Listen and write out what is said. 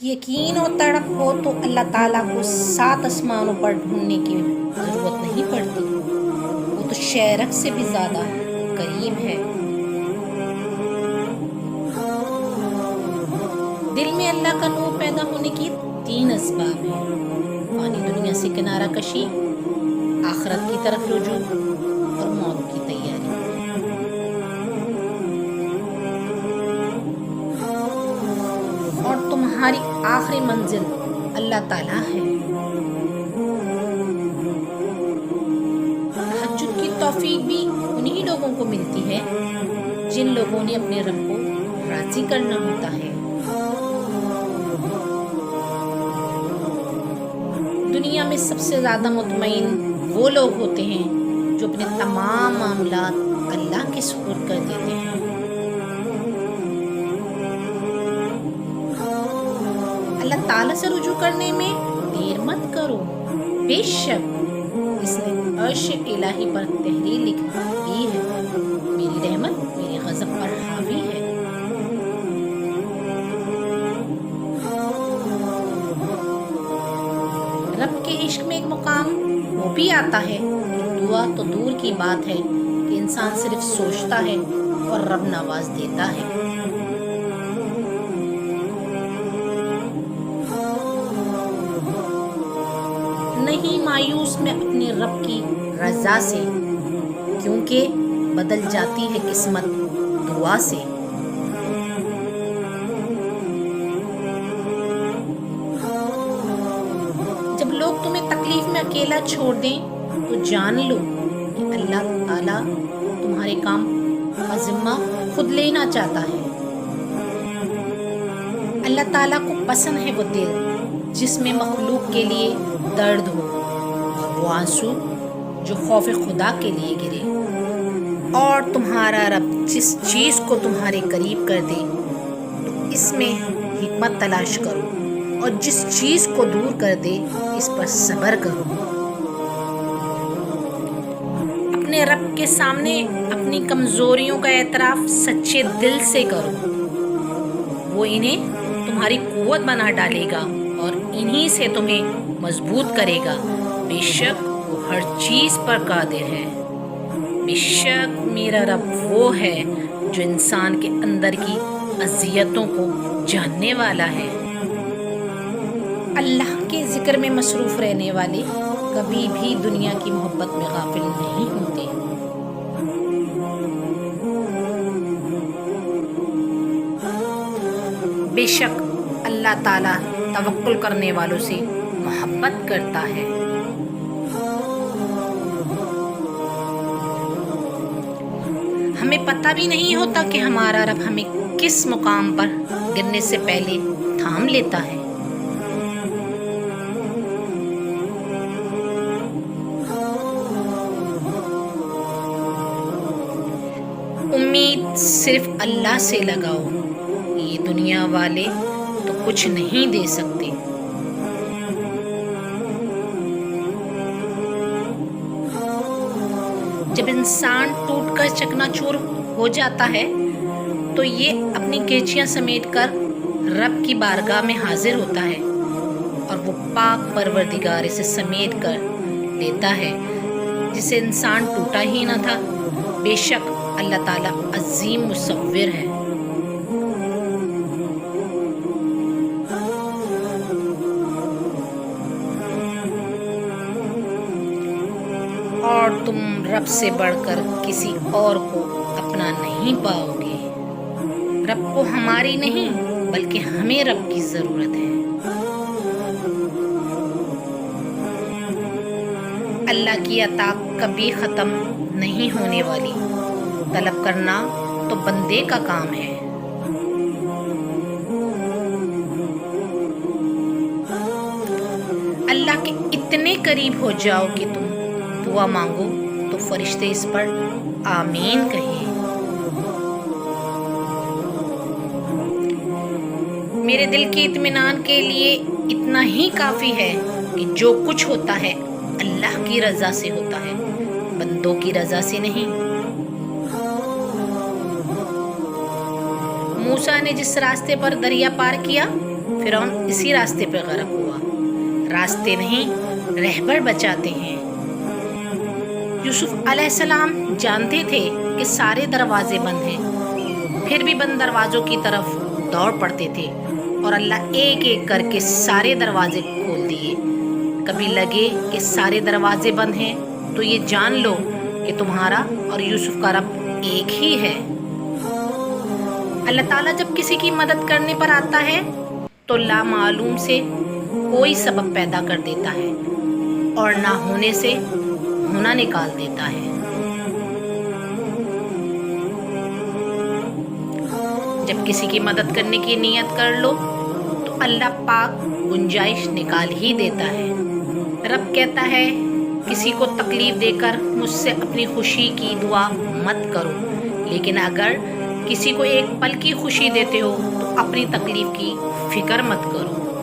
यकीन और तड़प हो तो अल्लाह ताला को 7 आसमानों पर ढूंढने की ज़रूरत नहीं पड़ती। वो तो शेरक से भी ज़्यादा करीब है। दिल में अल्लाह का नूर पैदा होने की 3 असबाब हैं: फ़ानी दुनिया से किनारा कशी, आखिरत की तरफ रुजू और मौत की तैयारी। और तुम्हारी आखिरी मंजिल अल्लाह ताला है। तहज्जुद की तौफीक भी उन्हीं लोगों को मिलती है जिन लोगों ने अपने रब को राज़ी करना होता है। दुनिया में सबसे ज़्यादा मुतमईन वो लोग होते हैं जो अपने तमाम मामलात अल्लाह के सुपुर्द कर देते हैं। अल्लाह ताला से रुजू करने में देर मत करो। बेशक इसने अर्श इलाही पर तहरीर लिखी है, मेरी रहमत मेरे गज़ब पर हावी है। रब के इश्क में एक मुकाम वो भी आता है कि दुआ तो दूर की बात है कि इंसान सिर्फ सोचता है और रब नवाज देता है। नहीं मायूस मैं अपने रब की रज़ा से, क्योंकि बदल जाती है किस्मत दुआ से। जब लोग तुम्हें तकलीफ में अकेला छोड़ दें तो जान लो कि अल्लाह ताला तुम्हारे काम का जिम्मा खुद लेना चाहता है। अल्लाह ताला को पसंद है वो दिल जिसमें मखलूक के लिए दर्द हो, और वो आंसू जो खौफ खुदा के लिए गिरे। और तुम्हारा रब जिस चीज़ को तुम्हारे करीब कर दे तो इसमें हिकमत तलाश करो, और जिस चीज़ को दूर कर दे इस पर सब्र करो। अपने रब के सामने अपनी कमज़ोरियों का एतराफ़ सच्चे दिल से करो। वो इन्हें तुम्हारी कुव्वत बना डालेगा और इन्हीं से तुम्हें मजबूत करेगा। बेशक वो हर चीज़ पर कादिर है। बेशक मेरा रब वो है जो इंसान के अंदर की अज़ियतों को जानने वाला है। अल्लाह के ज़िक्र में मसरूफ़ रहने वाले कभी भी दुनिया की मोहब्बत में गाफिल नहीं होते। बेशक अल्लाह ताला तवक्कुल करने वालों से मोहब्बत करता है। हमें पता भी नहीं होता कि हमारा रब हमें किस मुकाम पर गिरने से पहले थाम लेता है। उम्मीद सिर्फ अल्लाह से लगाओ, ये दुनिया वाले तो कुछ नहीं दे सकते। जब इंसान टूटकर चकनाचूर हो जाता है तो ये अपनी केचियां समेट कर रब की बारगाह में हाजिर होता है, और वो पाक परवरदिगार इसे समेट कर लेता है जिसे इंसान टूटा ही न था। बेशक अल्लाह ताला अजीम मुसव्विर है। और तुम रब से बढ़कर किसी और को अपना नहीं पाओगे। रब को हमारी नहीं बल्कि हमें रब की ज़रूरत है। अल्लाह की अता कभी ख़त्म नहीं होने वाली। तलब करना तो बंदे का काम है। अल्लाह के इतने करीब हो जाओ कि तुम दुआ मांगो तो फरिश्ते इस पर आमीन कहें। मेरे दिल के इत्मीनान के लिए इतना ही काफ़ी है कि जो कुछ होता है अल्लाह की रज़ा से होता है, बंदों की रज़ा से नहीं। मूसा ने जिस रास्ते पर दरिया पार किया फिरौन इसी रास्ते पर गर्क हुआ। रास्ते नहीं, रहबर बचाते हैं। यूसुफ अलैहिस्सलाम जानते थे कि सारे दरवाजे बंद हैं, फिर भी बंद दरवाज़ों की तरफ दौड़ पड़ते थे और अल्लाह एक एक करके सारे दरवाजे खोल दिए। कभी लगे कि सारे दरवाजे बंद हैं तो ये जान लो कि तुम्हारा और यूसुफ का रब एक ही है। अल्लाह ताला जब किसी की मदद करने पर आता है तो लामालूम से कोई सबब पैदा कर देता है और ना होने से होना निकाल देता है। जब किसी की मदद करने की नियत कर लो तो अल्लाह पाक गुंजाइश निकाल ही देता है। रब कहता है, किसी को तकलीफ देकर मुझसे अपनी खुशी की दुआ मत करो, लेकिन अगर किसी को एक पल की खुशी देते हो तो अपनी तकलीफ की फिक्र मत करो।